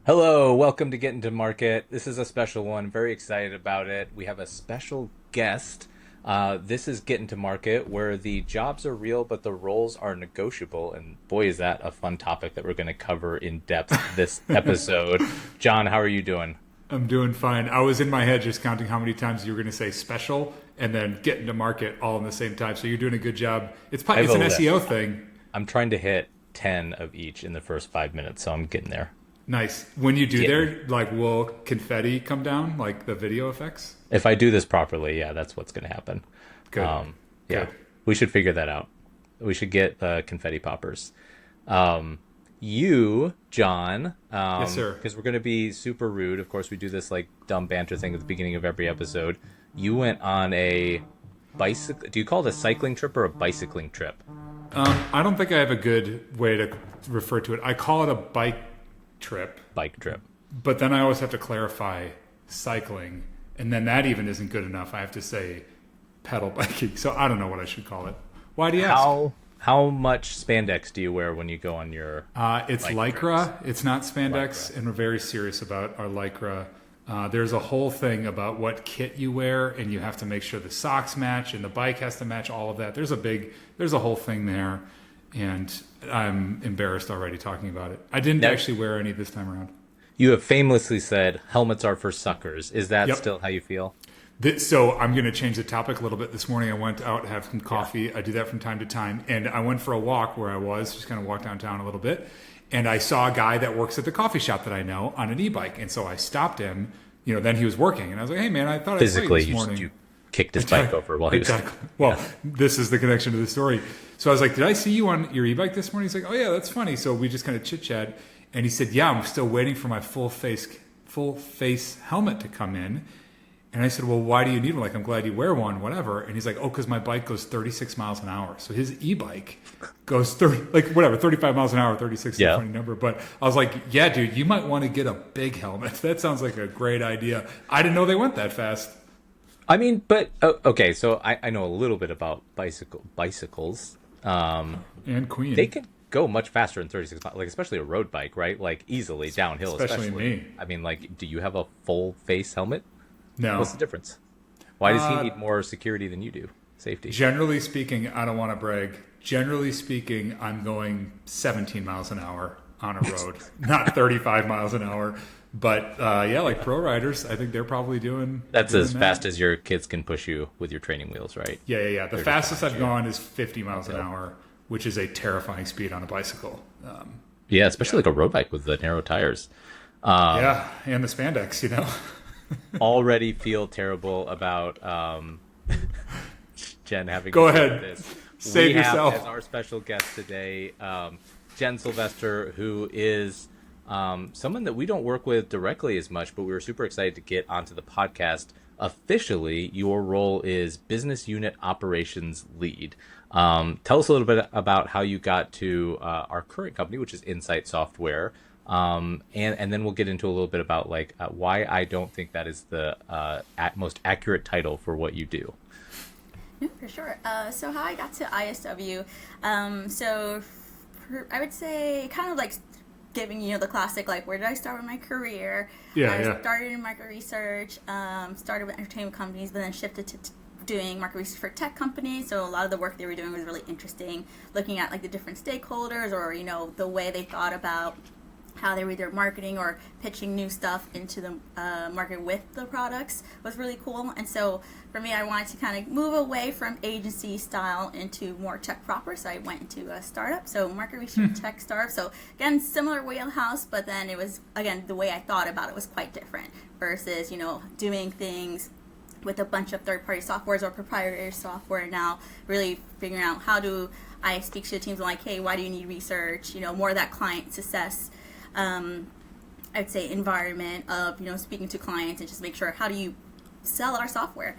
Hello, welcome to Getting to Market. This is a special one. Very excited about it. We have a special guest. This is Getting to Market, where the jobs are real, but the roles are negotiable. And boy, is that a fun topic that we're going to cover in depth this episode. John, how are you doing? I'm doing fine. I was in my head just counting how many times you were going to say special and then get into market all in the same time. So you're doing a good job. I have It's a an list. SEO thing. I'm trying to hit 10 of each in the first 5 minutes, so I'm getting there. Nice. When you do Getting. there, like, will confetti come down, like the video effects? If I do this properly, yeah, that's what's going to happen. Good. Um, yeah, Good. we should figure that out. We should get confetti poppers. Um, you, John, Yes, sir. because we're going to be super rude. Of course, we do this like dumb banter thing at the beginning of every episode. You went on a bicycle. Do you call it a cycling trip or a bicycling trip? I don't think I have a good way to refer to it. I call it a bike trip, Bike trip. but then I always have to clarify cycling. And then that even isn't good enough. I have to say pedal biking. So I don't know what I should call it. Why do you ask? How much spandex do you wear when you go on your It's bike trips? lycra. It's not Lycra. spandex, and we're very serious about our lycra. There's a whole thing about what kit you wear, and you have to make sure the socks match, and the bike has to match all of that. There's a whole thing there, and I'm embarrassed already talking about it. I didn't Now, actually wear any this time around. you have famously said helmets are for suckers. Is that Yep. still how you feel? So I'm going to change the topic a little bit. This morning I went out to have some Yeah. coffee. I do that from time to time. And I went for a walk where I was, just kind of walk downtown a little bit. And I saw a guy that works at the coffee shop that I know on an e-bike. And so I stopped him. Then he was working. And I was like, hey, man, I thought I saw you Physically, this morning. you kicked his bike over while he was. Exactly. Well, this is the connection to the story. So I was like, did I see you on your e-bike this morning? He's like, oh, yeah, that's funny. So we just kind of chit-chat. And he said, yeah, I'm still waiting for my full face helmet to come in. And I said, well, why do you need one? Like, I'm glad you wear one, whatever. And he's like, oh, because my bike goes 36 miles an hour. So his e-bike goes 35 miles an hour, 36 is a Yeah. funny number. But I was like, yeah, dude, you might want to get a big helmet. That sounds like a great idea. I didn't know they went that fast. I mean, but okay, so I know a little bit about bicycles. And They Queen, can go much faster than 36 miles, like especially a road bike, right? Like easily downhill, especially especially. me. I mean, like, do you have a full face helmet? No. What's the difference? Why does he Uh, need more security than you do? Safety. Generally speaking, I don't want to brag. Generally speaking, I'm going 17 miles an hour on a road, not 35 miles an hour. But yeah, like pro riders, I think they're probably That's doing as that. fast as your kids can push you with your training wheels, right? Yeah, yeah, yeah. The They're just fastest behind I've you. gone is 50 miles an Yep. hour, which is a terrifying speed on a bicycle. Yeah, especially Yeah, like a road bike with the narrow tires. yeah, and the spandex. Already feel terrible about Jen having to Go deal with ahead, this. We save have as yourself. our special guest today Jen Silvestre, who is someone that we don't work with directly as much, but we were super excited to get onto the podcast. Officially, your role is Business Unit Operations Lead. Tell us a little bit about how you got to our current company, which is Insight Software. And then we'll get into a little bit about like why I don't think that is the most accurate title for what you do. Yeah, for sure. So how I got to ISW, I would say kind of like giving the classic like where did I start with my career? Yeah, I yeah. started in market research, started with entertainment companies, but then shifted to doing market research for tech companies. So a lot of the work they were doing was really interesting, looking at like the different stakeholders or the way they thought about how they were either marketing or pitching new stuff into the market with the products was really cool. And so for me, I wanted to kind of move away from agency style into more tech proper. So I went into a startup, so market research tech startup. So again, similar wheelhouse, but then it was, again, the way I thought about it was quite different versus, doing things with a bunch of third-party softwares or proprietary software. Now really figuring out how do I speak to the teams like, hey, why do you need research? More of that client success I'd say environment of speaking to clients and just make sure how do you sell our software,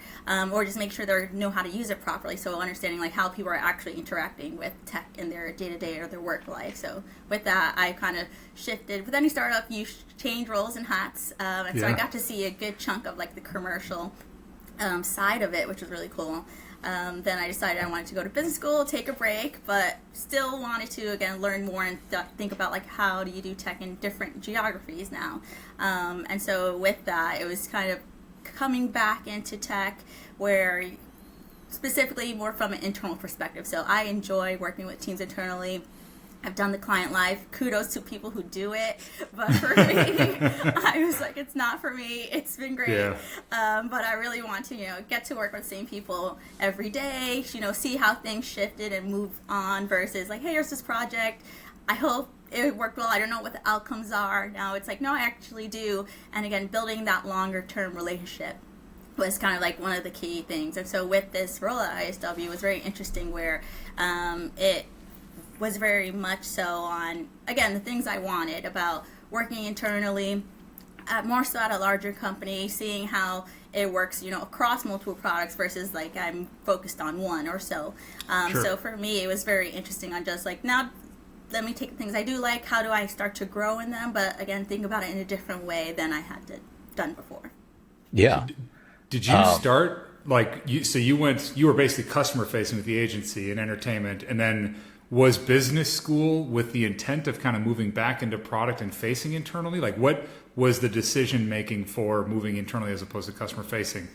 or just make sure they know how to use it properly. So understanding like how people are actually interacting with tech in their day-to-day or their work life. So with that, I kind of shifted. With any startup, you change roles and hats, and so I Yeah. got to see a good chunk of like the commercial side of it, which was really cool. Then I decided I wanted to go to business school, take a break, but still wanted to, again, learn more and think about, like, how do you do tech in different geographies now. And so with that, it was kind of coming back into tech where specifically more from an internal perspective. So I enjoy working with teams internally. I've done the client life. Kudos to people who do it. But for me, I was like, it's not for me. It's been great. Yeah. But I really want to, get to work with the same people every day, see how things shifted and move on versus like, hey, here's this project. I hope it worked well. I don't know what the outcomes are. Now it's like, no, I actually do. And again, building that longer term relationship was kind of like one of the key things. And so with this role at ISW, it was very interesting where it was very much so on, again, the things I wanted about working internally, more so at a larger company, seeing how it works, across multiple products versus like I'm focused on one or so. Sure. So for me, it was very interesting on just like, now let me take the things I do like, how do I start to grow in them? But again, think about it in a different way than I had done before. Yeah. Did you start like you were basically customer facing with the agency and entertainment, and then was business school with the intent of kind of moving back into product and facing internally? Like, what was the decision making for moving internally as opposed to customer facing?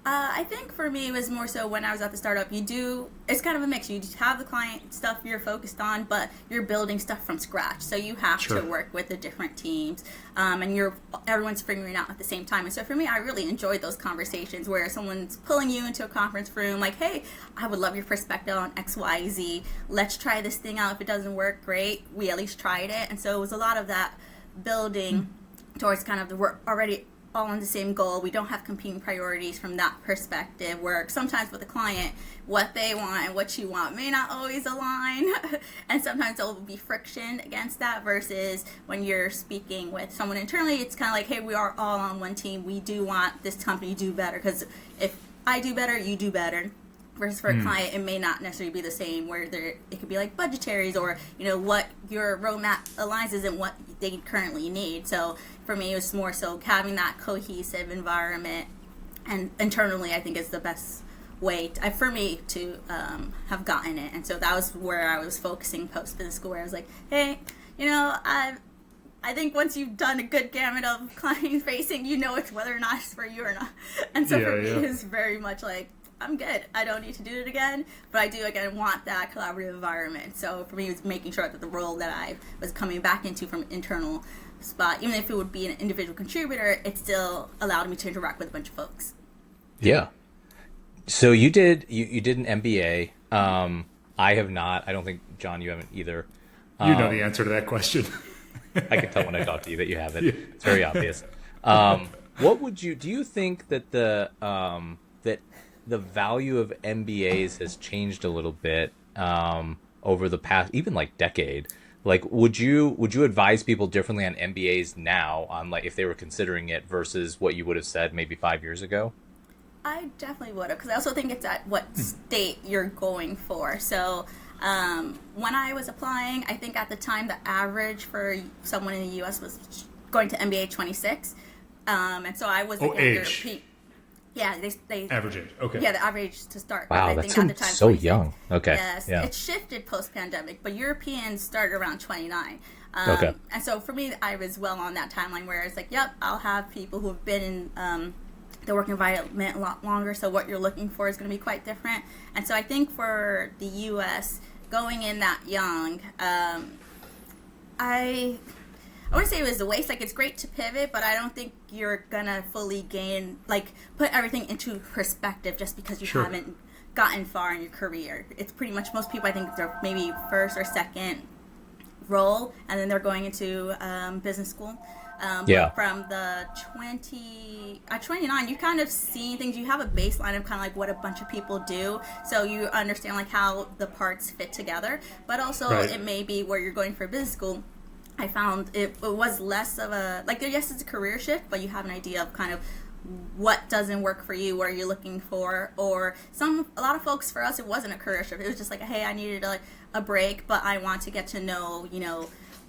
I think for me, it was more so when I was at the startup, it's kind of a mix. You have the client stuff you're focused on, but you're building stuff from scratch. So you have Sure. to work with the different teams, and everyone's figuring it out at the same time. And so for me, I really enjoyed those conversations where someone's pulling you into a conference room, like, hey, I would love your perspective on X, Y, Z. Let's try this thing out. If it doesn't work, great. We at least tried it. And so it was a lot of that building towards kind of we're already all on the same goal. We don't have competing priorities from that perspective, where sometimes with a client, what they want and what you want may not always align. And sometimes there will be friction against that versus when you're speaking with someone internally, it's kind of like, hey, we are all on one team. We do want this company to do better, because if I do better, you do better. Versus for a client, it may not necessarily be the same, where it could be like budgetaries or, what your roadmap aligns isn't what they currently need. So for me, it was more so having that cohesive environment, and internally, I think is the best way for me to have gotten it. And so that was where I was focusing post-business school, where I was like, hey, I think once you've done a good gamut of client facing, it's whether or not it's for you or not. And so for me, it was very much like, I'm good. I don't need to do it again, but I do, again, want that collaborative environment. So for me, it was making sure that the role that I was coming back into from an internal spot, even if it would be an individual contributor, it still allowed me to interact with a bunch of folks. Yeah. So you did an MBA. I have not. I don't think, John, you haven't either. You know the answer to that question. I can tell when I talk to you that you haven't. Yeah. It's very obvious. Do you think that the value of MBAs has changed a little bit over the past, even like decade? Like, would you advise people differently on MBAs now, on like if they were considering it versus what you would have said maybe 5 years ago? I definitely would have, because I also think it's at what state you're going for. So when I was applying, I think at the time the average for someone in the U.S. was going to MBA 26, and so I was age. Yeah, they average age. Okay. Yeah, the average to start. Wow, I that's think at the time, so 26. young. Okay. Yes, yeah. It shifted post-pandemic, but Europeans started around 29. Okay. And so for me, I was well on that timeline where it's like, yep, I'll have people who have been in the work environment a lot longer, so what you're looking for is going to be quite different. And so I think for the U.S., going in that young, I wouldn't say it was a waste. Like, it's great to pivot, but I don't think you're gonna fully gain, like, put everything into perspective just because you Sure. haven't gotten far in your career. It's pretty much, most people, I think, they're maybe first or second role, and then they're going into business school. Yeah. But from the 29, you kind of see things. You have a baseline of kind of like what a bunch of people do, so you understand like how the parts fit together. But also, Right. it may be where you're going for business school. I found it was less of a, like, yes, it's a career shift, but you have an idea of kind of what doesn't work for you, what are you looking for, or a lot of folks, for us, it wasn't a career shift. It was just like, hey, I needed a break, but I want to get to know,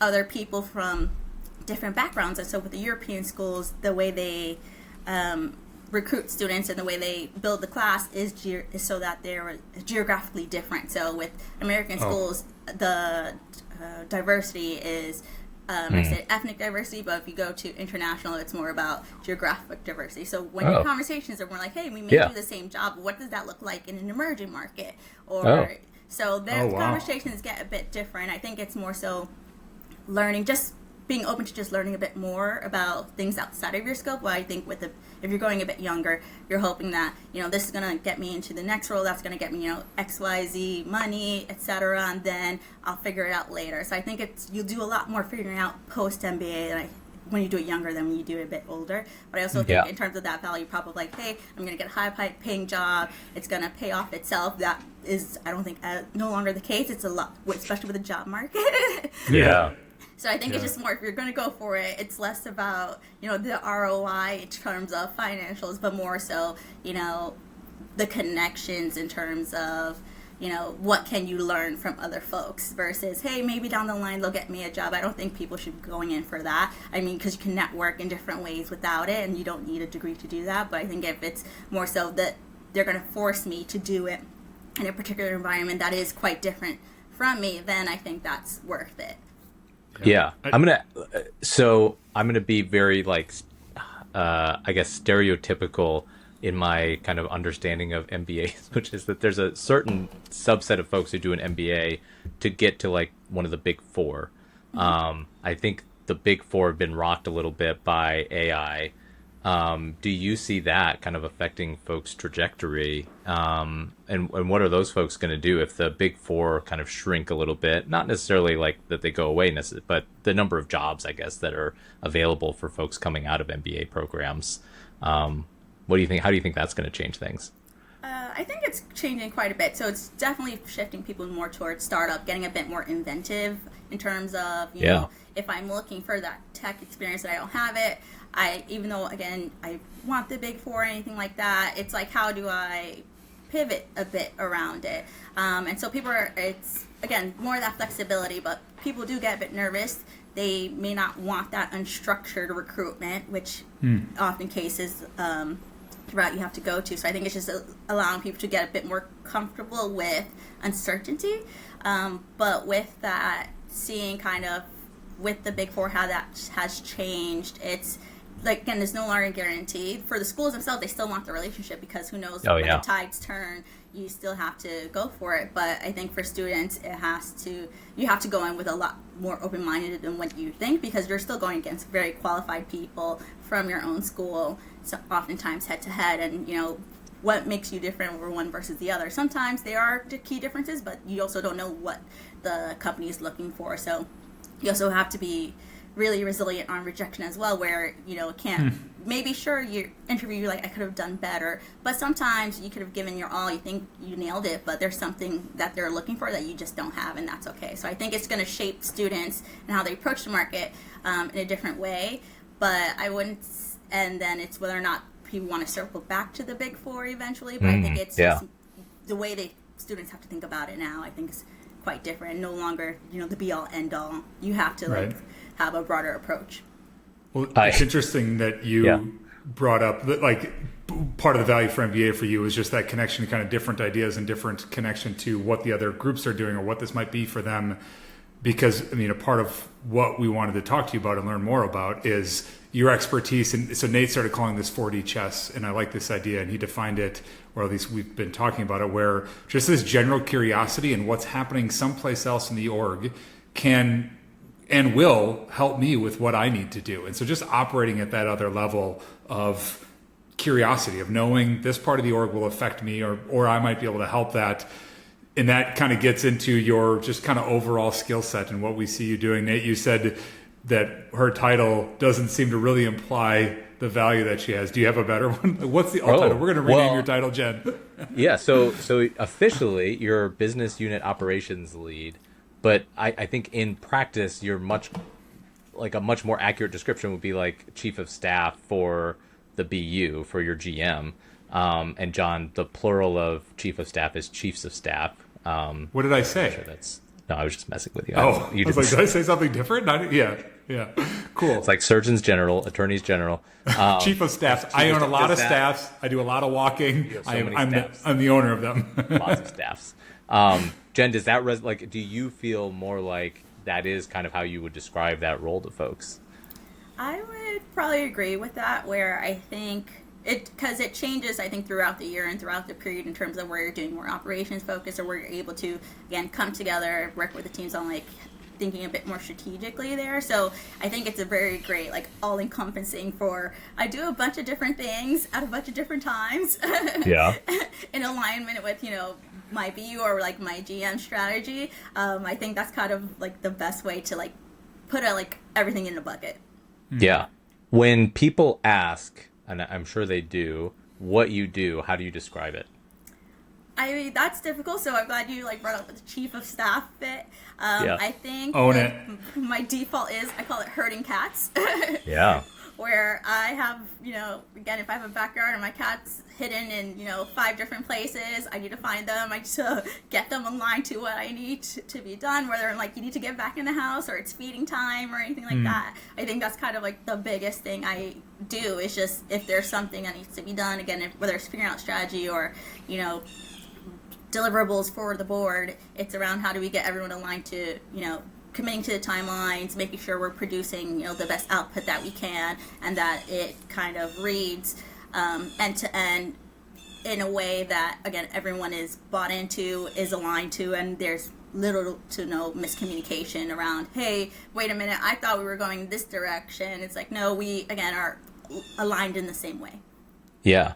other people from different backgrounds. And so with the European schools, the way they recruit students and the way they build the class is so that they're geographically different. So with American schools, the diversity is I said ethnic diversity, but if you go to international, it's more about geographic diversity. So when your conversations are more like, hey, we may do the same job, what does that look like in an emerging market? Or so their conversations get a bit different. I think it's more so learning, just being open to just learning a bit more about things outside of your scope. Well, I think if you're going a bit younger, you're hoping that, this is going to get me into the next role, that's going to get me, X, Y, Z, money, etc., and then I'll figure it out later. So I think you'll do a lot more figuring out post MBA when you do it younger than when you do it a bit older. But I also think in terms of that value prop of like, hey, I'm going to get a high paying job, it's going to pay off itself. That is, I don't think, no longer the case. It's a lot, especially with the job market. Yeah. So I think it's just more, if you're going to go for it, it's less about, the ROI in terms of financials, but more so, the connections in terms of, what can you learn from other folks versus, hey, maybe down the line they'll get me a job. I don't think people should be going in for that. I mean, because you can network in different ways without it, and you don't need a degree to do that. But I think if it's more so that they're going to force me to do it in a particular environment that is quite different from me, then I think that's worth it. Yeah, I'm gonna be very I guess stereotypical in my kind of understanding of MBAs, which is that there's a certain subset of folks who do an MBA to get to like one of the big four. I think the big four have been rocked a little bit by AI. Do you see that kind of affecting folks' trajectory? And what are those folks going to do if the big four kind of shrink a little bit? Not necessarily like that they go away, but the number of jobs, I guess, that are available for folks coming out of MBA programs. What do you think? How do you think that's going to change things? I think it's changing quite a bit. So it's definitely shifting people more towards startup, getting a bit more inventive in terms of, you know, if I'm looking for that tech experience and I don't have it, even though, again, I want the big four or anything like that, it's like, how do I pivot a bit around it? And so it's, again, more of that flexibility, but people do get a bit nervous. They may not want that unstructured recruitment, which often cases route you have to go to. So I think it's just allowing people to get a bit more comfortable with uncertainty. But with that, seeing kind of with the Big Four how that has changed, it's like, again, there's no longer guaranteed. For the schools themselves, they still want the relationship because who knows when the tides turn, you still have to go for it. But I think for students, you have to go in with a lot more open-minded than what you think, because you're still going against very qualified people from your own school, so oftentimes head-to-head, and, you know, what makes you different over one versus the other. Sometimes there are key differences, but you also don't know what the company is looking for. So you also have to be really resilient on rejection as well, where, you know, it can't, maybe sure your interview, you're like, I could have done better, but sometimes you could have given your all, you think you nailed it, but there's something that they're looking for that you just don't have, and that's okay. So I think it's going to shape students and how they approach the market in a different way, but I wouldn't, and then it's whether or not people want to circle back to the Big Four eventually, but I think it's just the way students have to think about it now, I think is quite different, no longer, you know, the be-all, end-all. You have to have a broader approach. Well, it's interesting that you brought up that, like, part of the value for MBA for you is just that connection to kind of different ideas and different connection to what the other groups are doing or what this might be for them. Because, I mean, a part of what we wanted to talk to you about and learn more about is your expertise. And so Nate started calling this 4D chess, and I like this idea, and he defined it, or at least we've been talking about it, where just this general curiosity and what's happening someplace else in the org can and will help me with what I need to do. And so just operating at that other level of curiosity, of knowing this part of the org will affect me, or I might be able to help that. And that kind of gets into your just kind of overall skill set and what we see you doing. Nate, you said that her title doesn't seem to really imply the value that she has. Do you have a better one? What's the alt title? We're going to rename your title, Jen. So officially you're business unit operations lead, but I think in practice you're a much more accurate description would be like chief of staff for the BU, for your GM. And John, the plural of chief of staff is chiefs of staff. What did I say? Sure No, I was just messing with you. Oh, You I was like, did I say something different? Yeah. Cool. It's like surgeons general, attorneys general, Chief of staffs. I own a lot of staffs. I do a lot of walking. have so many staffs. I'm the owner of them. Lots of staffs. Jen, does that like? Do you feel more like that is kind of how you would describe that role to folks? I would probably agree with that, where I think because it changes, I think, throughout the year and throughout the period in terms of where you're doing more operations focus or where you're able to, again, come together, work with the teams on, like, thinking a bit more strategically there. So I think it's a very great, like, all-encompassing for, I do a bunch of different things at a bunch of different times. Yeah. In alignment with, my BU or, like, my GM strategy. I think that's kind of, like, the best way to, like, put, everything in a bucket. Yeah. When people ask, and I'm sure they do, what you do, how do you describe it? I mean, that's difficult, so I'm glad you brought up the chief of staff bit. Yeah. I think Own it. My default is, I call it herding cats. Yeah. Where I have, again, if I have a backyard and my cat's hidden in, 5 different places, I need to find them. I need to get them aligned to what I need to be done, whether you need to get back in the house or it's feeding time or anything like that. I think that's kind of the biggest thing I do is just if there's something that needs to be done, again, whether it's figuring out strategy or, deliverables for the board, it's around how do we get everyone aligned to, committing to the timelines, making sure we're producing, the best output that we can, and that it kind of reads end to end in a way that, again, everyone is bought into, is aligned to, and there's little to no miscommunication around, hey, wait a minute, I thought we were going this direction. It's like, no, we, again, are aligned in the same way. Yeah.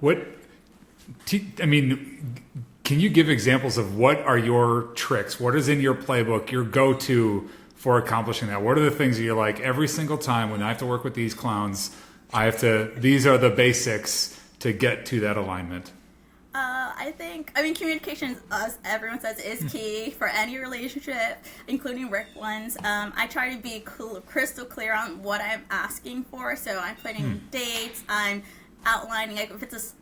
Can you give examples of what are your tricks? What is in your playbook, your go-to for accomplishing that? What are the things that you're like, every single time when I have to work with these clowns, these are the basics to get to that alignment? Communication, as everyone says, is key for any relationship, including work ones. I try to be crystal clear on what I'm asking for. So I'm putting dates, I'm outlining, if it's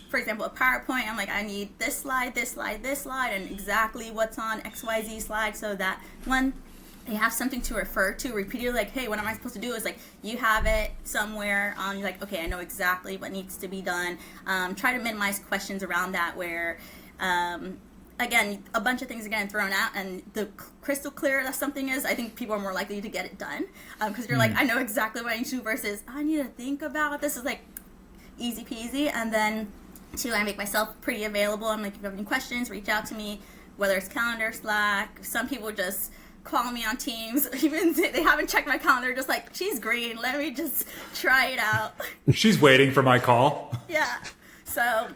for example, a PowerPoint, I'm like, I need this slide, this slide, this slide, and exactly what's on XYZ slide so that when they have something to refer to repeatedly, like, hey, what am I supposed to do? Is you have it somewhere on, you're like, okay, I know exactly what needs to be done. Try to minimize questions around that where, again, a bunch of things are getting thrown out, and the crystal clear that something is, I think people are more likely to get it done. Because you're like, I know exactly what I need to do versus I need to think about this. Is easy peasy. And then two, I make myself pretty available. I'm like, if you have any questions, reach out to me, whether it's calendar, Slack. Some people just call me on Teams. Even if they haven't checked my calendar, just like, she's green, let me just try it out. She's waiting for my call. Yeah. So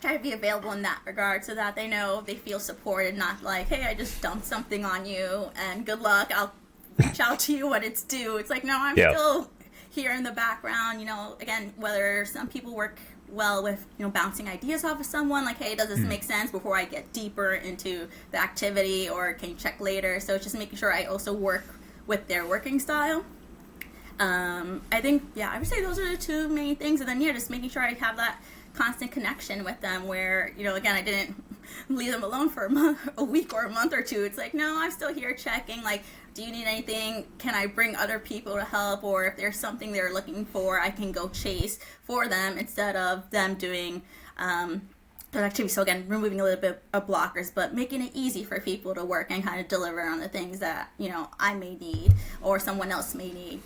try to be available in that regard so that they know they feel supported, not like, hey, I just dumped something on you and good luck, I'll reach out to you when it's due. It's like, no, I'm still here in the background. Again, whether some people work well with bouncing ideas off of someone, like, hey, does this make sense before I get deeper into the activity, or can you check later? So it's just making sure I also work with their working style. I think I would say those are the two main things. And then just making sure I have that constant connection with them where, again, I didn't leave them alone for a week or a month or two. It's like, no, I'm still here checking, like, do you need anything? Can I bring other people to help? Or if there's something they're looking for, I can go chase for them instead of them doing the activity. So again, removing a little bit of blockers, but making it easy for people to work and kind of deliver on the things that, I may need or someone else may need.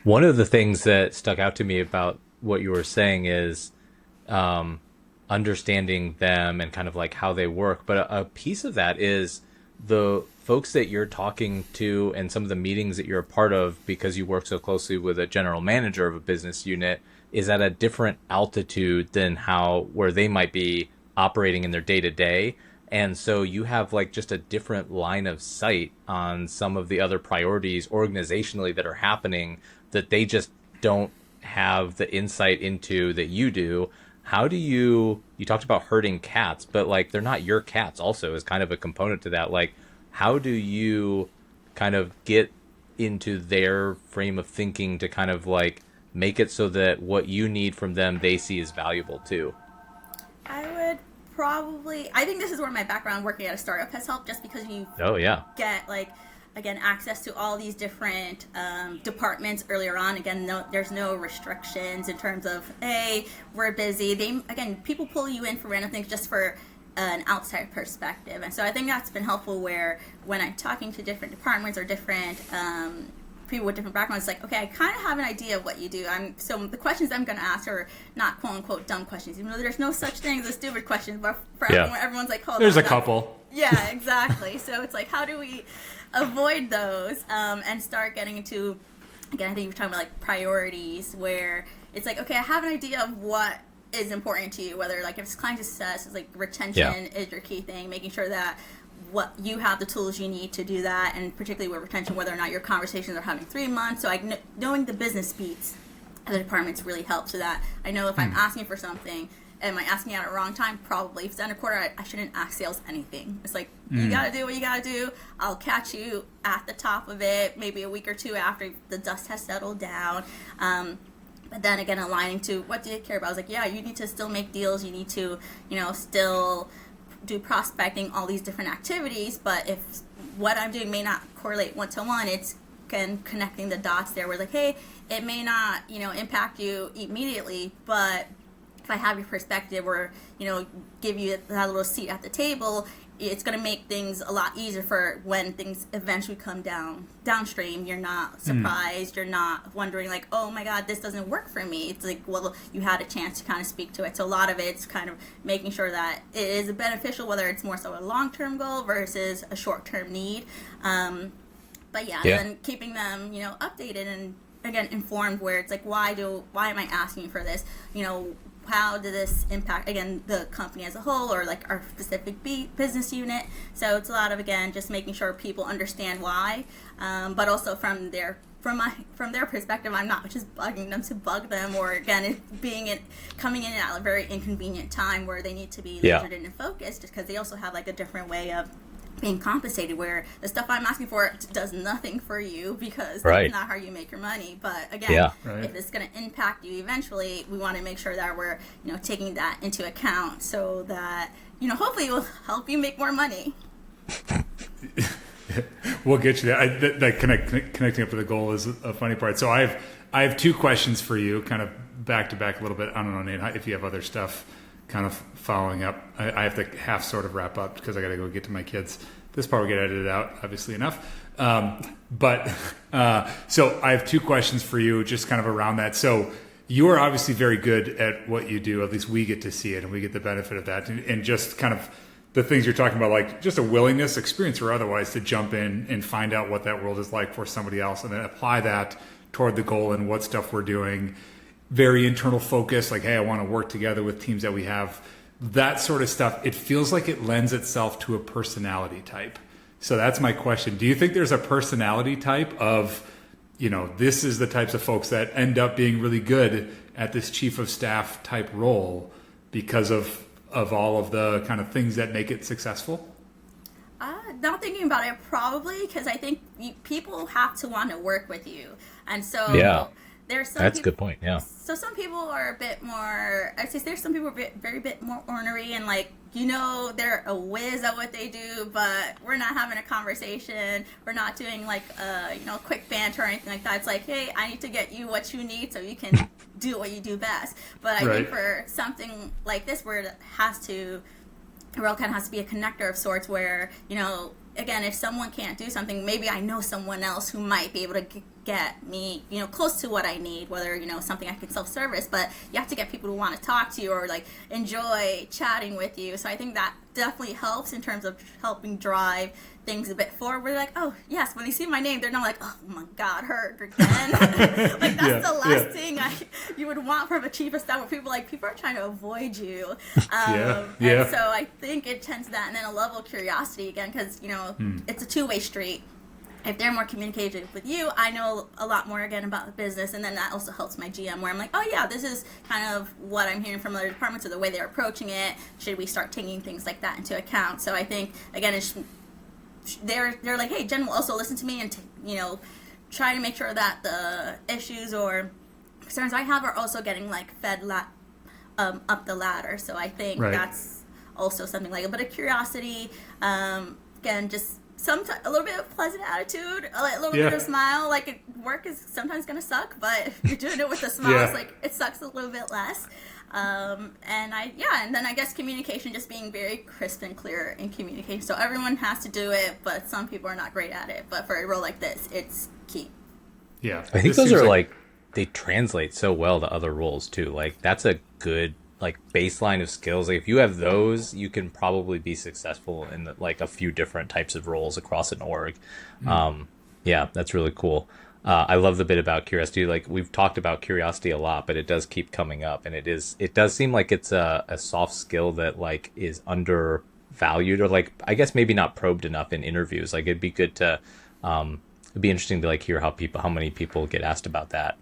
One of the things that stuck out to me about what you were saying is understanding them and kind of like how they work. But a piece of that is the folks that you're talking to and some of the meetings that you're a part of, because you work so closely with a general manager of a business unit, is at a different altitude than where they might be operating in their day to day. And so you have just a different line of sight on some of the other priorities organizationally that are happening that they just don't have the insight into that you do. How do you talked about herding cats, but they're not your cats also is kind of a component to that. How do you kind of get into their frame of thinking to kind of make it so that what you need from them, they see as valuable too? I would probably, I think this is where my background working at a startup has helped, just because you Oh yeah. get again, access to all these different departments earlier on. Again, there's no restrictions in terms of, hey, we're busy. People pull you in for random things just for an outside perspective. And so I think that's been helpful, where when I'm talking to different departments or different people with different backgrounds, it's like, okay, I kind of have an idea of what you do. So the questions I'm going to ask are not quote unquote dumb questions, even though there's no such thing as a stupid question, but for everyone's like, hold there's on, a couple. Yeah, exactly. So it's like, how do we avoid those and start getting into, again, I think you're talking about like priorities, where it's like, okay, I have an idea of what is important to you, whether like if it's client success, it's like retention is your key thing, making sure that what you have the tools you need to do that, and particularly with retention, whether or not your conversations are having 3 months. So knowing the business beats of the departments really helps, so that I know if I'm asking for something, am I asking at a wrong time? Probably. If it's end of quarter, I shouldn't ask sales anything. It's like, you got to do what you got to do. I'll catch you at the top of it, maybe a week or two after the dust has settled down. But then again, aligning to what do you care about? I was like, yeah, you need to still make deals. You need to, still do prospecting, all these different activities. But if what I'm doing may not correlate one-to-one, it's connecting the dots there. Where like, hey, it may not, impact you immediately, but if I have your perspective, or give you that little seat at the table, it's going to make things a lot easier for when things eventually come downstream. You're not surprised. You're not wondering like, oh my God, this doesn't work for me. It's like, well, you had a chance to kind of speak to it. So a lot of it's kind of making sure that it is beneficial, whether it's more so a long-term goal versus a short-term need. But and then keeping them, updated and again informed, where it's like, why am I asking for this? How did this impact, again, the company as a whole, or like our specific business unit? So it's a lot of, again, just making sure people understand why, but also from their perspective, I'm not just bugging them to bug them, or again, coming in at a very inconvenient time where they need to be lasered in and focused, just because they also have like a different way of being compensated, where the stuff I'm asking for does nothing for you, because that's not how you make your money. But again, if it's going to impact you eventually, we want to make sure that we're taking that into account, so that hopefully it will help you make more money. We'll get you there. That connecting up to the goal is a funny part. So I have 2 questions for you, kind of back to back a little bit. I don't know, Nate, if you have other stuff kind of following up. I have to half sort of wrap up because I got to go get to my kids. This part will get edited out, obviously enough. So I have 2 questions for you, just kind of around that. So you are obviously very good at what you do. At least we get to see it, and we get the benefit of that. And just kind of the things you're talking about, like just a willingness, experience or otherwise, to jump in and find out what that world is like for somebody else, and then apply that toward the goal and what stuff we're doing. Very internal focus, like, hey, I want to work together with teams that we have. That sort of stuff, it feels like it lends itself to a personality type. So that's my question. Do you think there's a personality type of, this is the types of folks that end up being really good at this chief of staff type role because of all of the kind of things that make it successful? Not thinking about it, probably, because I think people have to want to work with you. And so there's some that's a good point. Yeah. So some people are a bit more, I'd say there's some people are very bit more ornery, and like, they're a whiz at what they do, but we're not having a conversation. We're not doing like quick banter or anything like that. It's like, hey, I need to get you what you need so you can do what you do best. But I think for something like this, where it all kind of has to be a connector of sorts, where, again, if someone can't do something, maybe I know someone else who might be able to get me, close to what I need, whether, something I can self-service, but you have to get people to want to talk to you or like enjoy chatting with you. So I think that definitely helps in terms of helping drive things a bit forward. We're like, oh yes, when they see my name, they're not like, oh my God, her again. Like that's the last thing you would want from a chief of staff, where people are trying to avoid you. And so I think it tends to that, and then a level of curiosity again, because it's a two-way street. If they're more communicative with you, I know a lot more again about the business, and then that also helps my GM, where I'm like, oh yeah, this is kind of what I'm hearing from other departments, or the way they're approaching it. Should we start taking things like that into account? So I think again, they're like, hey, Jen will also listen to me and try to make sure that the issues or concerns I have are also getting like fed up the ladder. So I think that's also something like a bit of curiosity. Again, just sometimes a little bit of pleasant attitude, a little bit of a smile. Like work is sometimes gonna suck, but if you're doing it with a smile, it's like it sucks a little bit less. And then I guess communication, just being very crisp and clear in communication. So everyone has to do it, but some people are not great at it. But for a role like this, it's key. Yeah, I think those are like they translate so well to other roles too. Like that's a good like baseline of skills. Like if you have those, you can probably be successful in like a few different types of roles across an org. Yeah, that's really cool. I love the bit about curiosity. Like we've talked about curiosity a lot, but it does keep coming up, and it does seem like it's a soft skill that like is undervalued, or like I guess maybe not probed enough in interviews. Like it'd be good to it'd be interesting to like hear how many people get asked about that.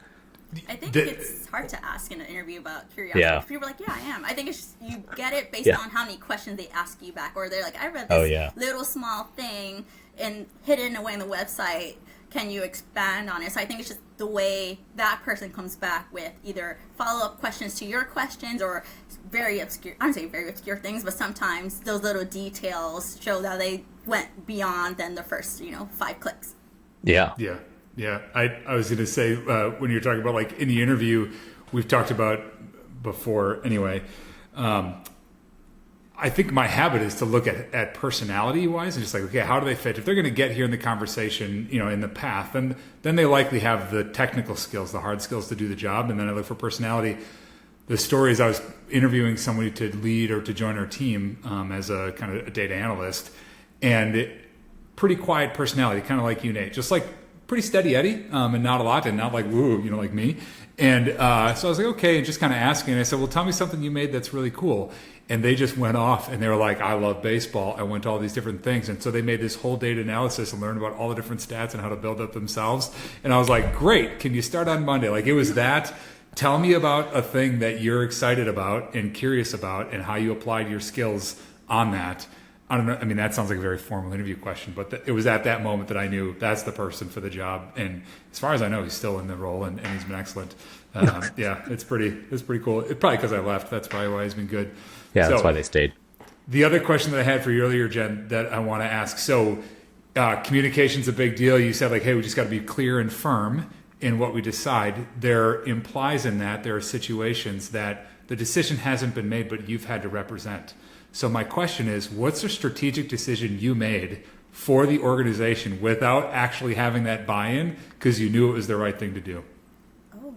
I think it's hard to ask in an interview about curiosity. Yeah. People are like, yeah, I am. I think it's just, you get it based on how many questions they ask you back, or they're like, I read this little small thing and hidden away in the website. Can you expand on it? So I think it's just the way that person comes back with either follow-up questions to your questions or very obscure, I don't say very obscure things, but sometimes those little details show that they went beyond than the first, 5 clicks. Yeah. I was going to say, when you're talking about like in the interview, we've talked about before anyway, I think my habit is to look at personality wise and just like, okay, how do they fit? If they're going to get here in the conversation, in the path, then they likely have the technical skills, the hard skills to do the job. And then I look for personality. The story is I was interviewing somebody to lead or to join our team as a kind of a data analyst, and pretty quiet personality, kind of like you, Nate, just like pretty steady Eddie, and not a lot, and not like woo, like me. And so I was like, okay, and just kind of asking. And I said, well, tell me something you made that's really cool. And they just went off, and they were like, I love baseball. I went to all these different things. And so they made this whole data analysis and learned about all the different stats and how to build up themselves. And I was like, great, can you start on Monday? Like it was that. Tell me about a thing that you're excited about and curious about and how you applied your skills on that. I don't know. I mean, that sounds like a very formal interview question, but it was at that moment that I knew that's the person for the job. And as far as I know, he's still in the role, and he's been excellent. Yeah, it's pretty cool. It's probably because I left. That's probably why he's been good. Yeah, that's why they stayed. The other question that I had for you earlier, Jen, that I want to ask. So communication's a big deal. You said like, hey, we just got to be clear and firm in what we decide. There implies in that there are situations that the decision hasn't been made, but you've had to represent. So my question is, what's a strategic decision you made for the organization without actually having that buy-in because you knew it was the right thing to do? Oh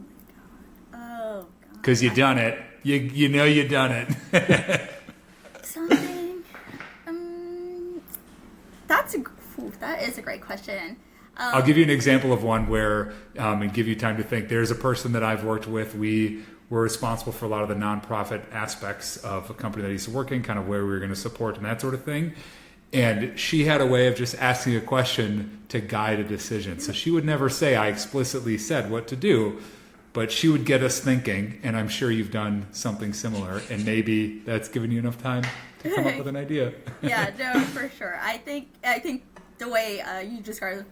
my God. Because you done it. You know you done it. Something. That is a great question. I'll give you an example of one where, and give you time to think. There's a person that I've worked with. We were responsible for a lot of the nonprofit aspects of a company that I used to work in, kind of where we were going to support and that sort of thing. And she had a way of just asking a question to guide a decision. So she would never say, I explicitly said what to do, but she would get us thinking. And I'm sure you've done something similar. And maybe that's given you enough time to come up with an idea. Yeah, no, for sure. I think the way you described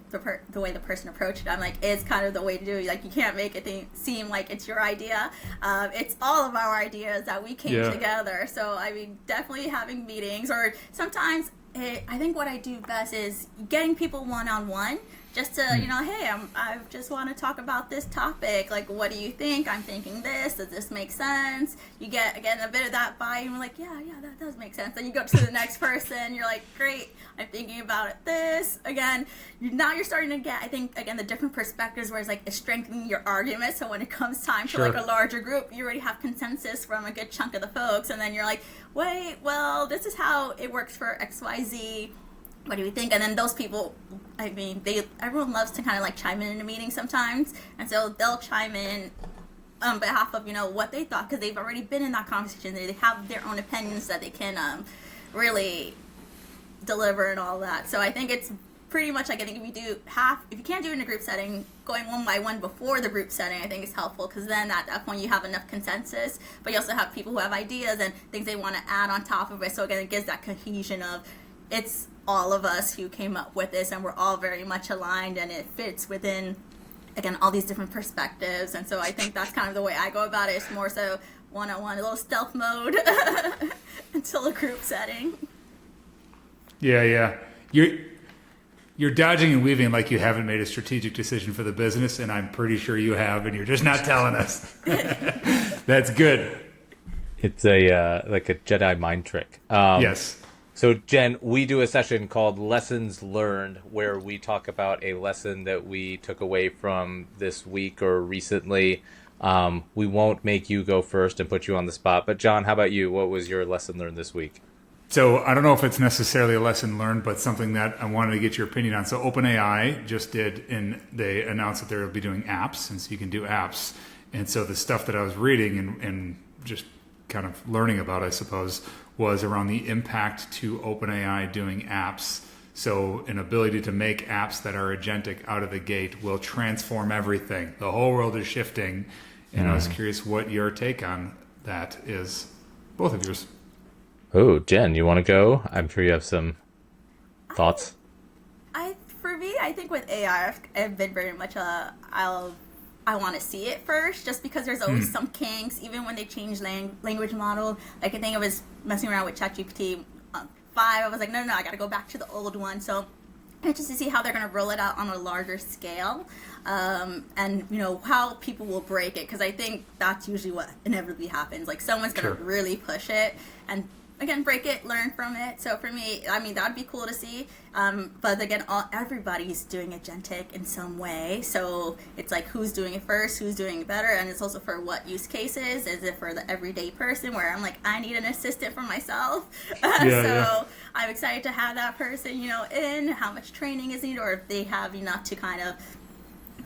the way the person approached it, I'm like, it's kind of the way to do it. Like, you can't make it seem like it's your idea. It's all of our ideas that we came together. So, I mean, definitely having meetings, or sometimes I think what I do best is getting people one-on-one, just to, hey, I just want to talk about this topic. Like, what do you think? I'm thinking this. Does this make sense? You get, again, a bit of that buy-in. We're like, yeah, that does make sense. Then you go to the next person. You're like, great, I'm thinking about it this. Again, now you're starting to get, I think, again, the different perspectives where it's like it's strengthening your argument. So when it comes time to like a larger group, you already have consensus from a good chunk of the folks. And then you're like, wait, well, this is how it works for XYZ. What do we think? And then those people, I mean, everyone loves to kind of like chime in a meeting sometimes. And so they'll chime in on behalf of, what they thought, because they've already been in that conversation. They have their own opinions that they can really deliver and all that. So I think it's pretty much like, I think if you can't do it in a group setting, going one by one before the group setting, I think is helpful, because then at that point you have enough consensus, but you also have people who have ideas and things they want to add on top of it. So again, it gives that cohesion of, it's all of us who came up with this, and we're all very much aligned, and it fits within, again, all these different perspectives. And so I think that's kind of the way I go about it. It's more so one-on-one, a little stealth mode until a group setting. Yeah. You're dodging and weaving like you haven't made a strategic decision for the business, and I'm pretty sure you have, and you're just not telling us. That's good. It's a like a Jedi mind trick. Yes. So, Jen, we do a session called Lessons Learned, where we talk about a lesson that we took away from this week or recently. We won't make you go first and put you on the spot. But, John, how about you? What was your lesson learned this week? So I don't know if it's necessarily a lesson learned, but something that I wanted to get your opinion on. So OpenAI just did, and they announced that they'll be doing apps, and so you can do apps. And so the stuff that I was reading and just kind of learning about, I suppose, was around the impact to OpenAI doing apps. So an ability to make apps that are agentic out of the gate will transform everything. The whole world is shifting. And I was curious what your take on that is, both of yours. Oh, Jen, you want to go? I'm sure you have some thoughts. For me, I think with AI, I've been very much I want to see it first, just because there's always some kinks, even when they change language model. Like, I think I was messing around with ChatGPT 5. I was like, no, I got to go back to the old one. So just to see how they're going to roll it out on a larger scale, and how people will break it, because I think that's usually what inevitably happens. Like, someone's going to really push it and, again, break it, learn from it. So for me, I mean, that'd be cool to see. But again, everybody's doing agentic in some way. So it's like, who's doing it first, who's doing it better, and it's also for what use cases. Is it for the everyday person where I'm like, I need an assistant for myself? I'm excited to have that person, in. How much training is needed, or if they have enough to kind of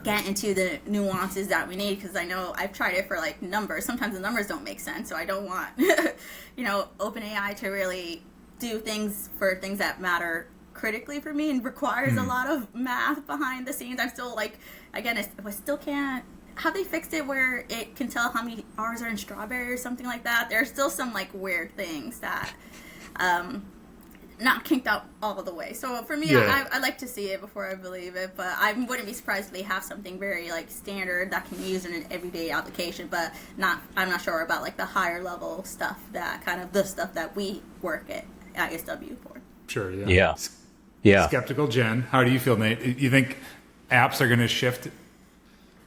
get into the nuances that we need, because I know I've tried it for like numbers. Sometimes the numbers don't make sense, so I don't want OpenAI to really do things that matter critically for me and requires a lot of math behind the scenes. I'm still like, again, I still can't. Have they fixed it where it can tell how many R's are in strawberry or something like that? There's still some like weird things that not kinked out all the way. So for me, I like to see it before I believe it, but I wouldn't be surprised if they have something very like standard that can be used in an everyday application, but I'm not sure about like the higher level stuff, that kind of the stuff that we work at ISW for. Sure, yeah. Skeptical Jen, how do you feel, Nate? You think apps are going to shift?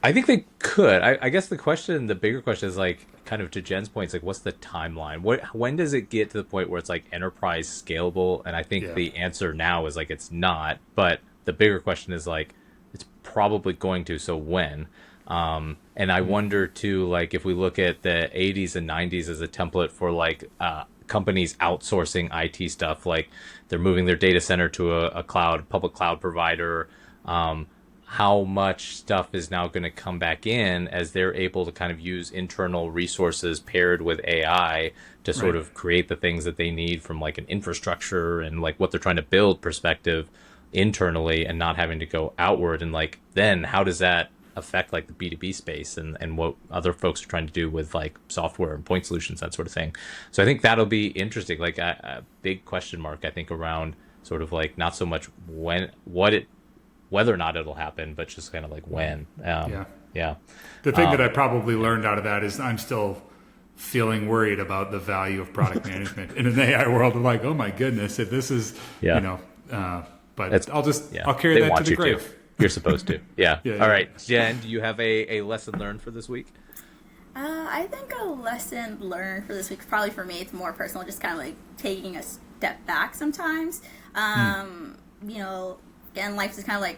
I think they could. I guess the bigger question is like, kind of to Jen's point, it's like, what's the timeline? When does it get to the point where it's like enterprise scalable? And I think the answer now is like, it's not. But the bigger question is like, it's probably going to. So when? And I wonder too, like, if we look at the 80s and 90s as a template for like companies outsourcing IT stuff, like they're moving their data center to a public cloud provider. How much stuff is now going to come back in as they're able to kind of use internal resources paired with AI to sort of create the things that they need from like an infrastructure and like what they're trying to build perspective internally, and not having to go outward. And like, then how does that affect like the B2B space and what other folks are trying to do with like software and point solutions, that sort of thing. So I think that'll be interesting. Like a big question mark, I think, around sort of like not so much whether or not it'll happen, but just kind of like when. The thing that I probably learned out of that is I'm still feeling worried about the value of product management in an AI world. I'm like, oh my goodness, if this is, but I'll carry that to the grave. Too. You're supposed to. Yeah. All right. Jen, do you have a lesson learned for this week? I think a lesson learned for this week, probably for me, it's more personal, just kind of like taking a step back sometimes. Again, life is kind of like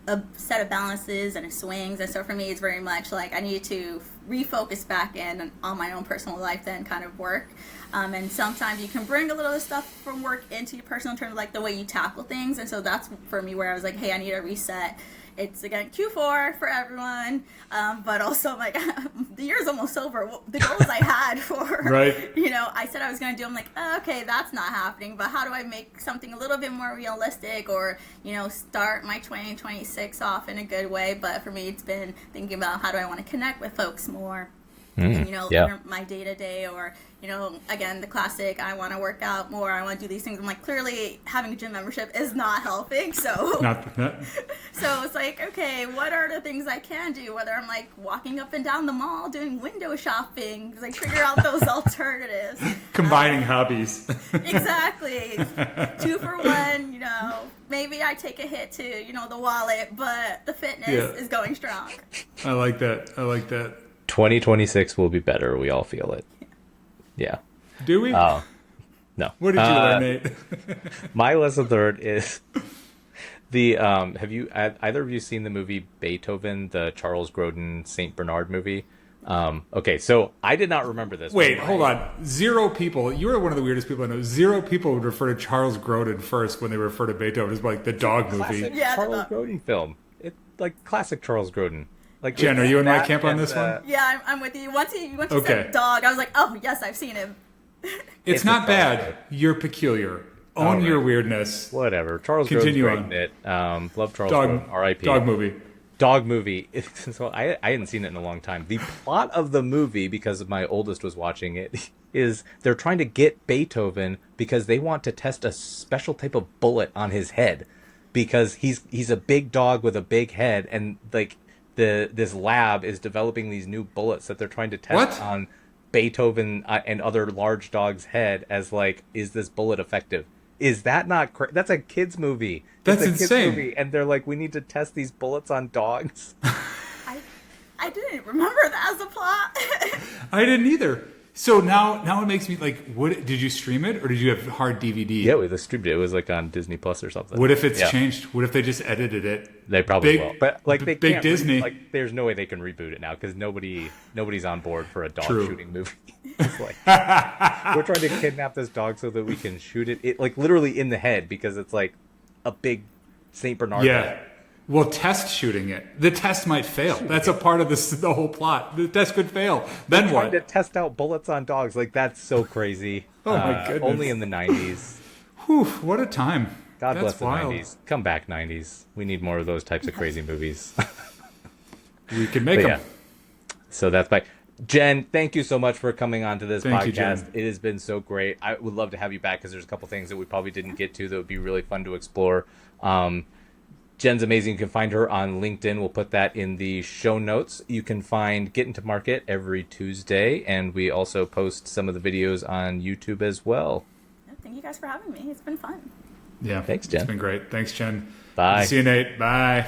a set of balances and it swings, and so for me it's very much like I need to refocus back in on my own personal life, then kind of work, and sometimes you can bring a little of stuff from work into your personal in terms of like the way you tackle things, and so that's for me where I was like, hey, I need a reset. It's, again, Q4 for everyone, but also I'm like, the year's almost over. The goals I had for, I said I was going to do, I'm like, okay, that's not happening, but how do I make something a little bit more realistic, or, start my 2026 off in a good way? But for me, it's been thinking about how do I want to connect with folks more, And, you know, yeah. my day to day, or, you know, again, the classic, I want to work out more, I want to do these things. I'm like, clearly having a gym membership is not helping. So, Not. so it's like, okay, what are the things I can do? Whether I'm like walking up and down the mall, doing window shopping, like figure out those alternatives. Combining hobbies. Exactly. 2 for 1, you know. Maybe I take a hit to, you know, the wallet, but the fitness is going strong. I like that. 2026 will be better. We all feel it. Yeah. Do we? No. What did you learn, Nate? My lesson learned is the have you either of you seen the movie Beethoven, the Charles Grodin Saint Bernard movie? Okay, so I did not remember this. Wait, hold on. 0 people. You are one of the weirdest people I know. 0 people would refer to Charles Grodin first when they refer to Beethoven as like the dog movie. Classic Charles Grodin film. It's like classic Charles Grodin. Like Jen, are you in my camp on this one? Yeah, I'm with you. Once you said dog, I was like, oh, yes, I've seen him. It's not bad. You're peculiar. Own your weirdness. Whatever. Charles Continue Grodin's on. great in it. Love Charles Grodin. R.I.P. Dog movie. So I hadn't seen it in a long time. The plot of the movie, because my oldest was watching it, is they're trying to get Beethoven because they want to test a special type of bullet on his head, because he's a big dog with a big head, and like this lab is developing these new bullets that they're trying to test on Beethoven and other large dogs' head as like, is this bullet effective? Is that not that's a kids movie? That's it's a insane. Kids movie, and they're like, we need to test these bullets on dogs. I didn't remember that as a plot. I didn't either. So now it makes me like, what did you stream it or did you have hard DVD? Yeah, we streamed it. It was like on Disney Plus or something. What if it's changed? What if they just edited it? They probably will. But like they big can't Disney. like there's no way they can reboot it now because nobody's on board for a dog shooting movie. It's like we're trying to kidnap this dog so that we can shoot it like literally in the head because it's like a big Saint Bernard. Yeah. Well, test shooting it. The test might fail. That's a part of the whole plot. The test could fail. Then what? Trying to test out bullets on dogs. Like, that's so crazy. Oh, my goodness. Only in the 90s. Whew, what a time. God That's bless the wild. 90s. Come back, 90s. We need more of those types of crazy movies. We can make them. So that's by Jen. Thank you so much for coming on to this Thank you, podcast. Jen. It has been so great. I would love to have you back because there's a couple things that we probably didn't get to that would be really fun to explore. Jen's amazing. You can find her on LinkedIn. We'll put that in the show notes. You can find Get Into Market every Tuesday, and we also post some of the videos on YouTube as well. Thank you guys for having me. It's been fun. Yeah. Thanks, Jen. It's been great. Thanks, Jen. Bye. See you, Nate. Bye.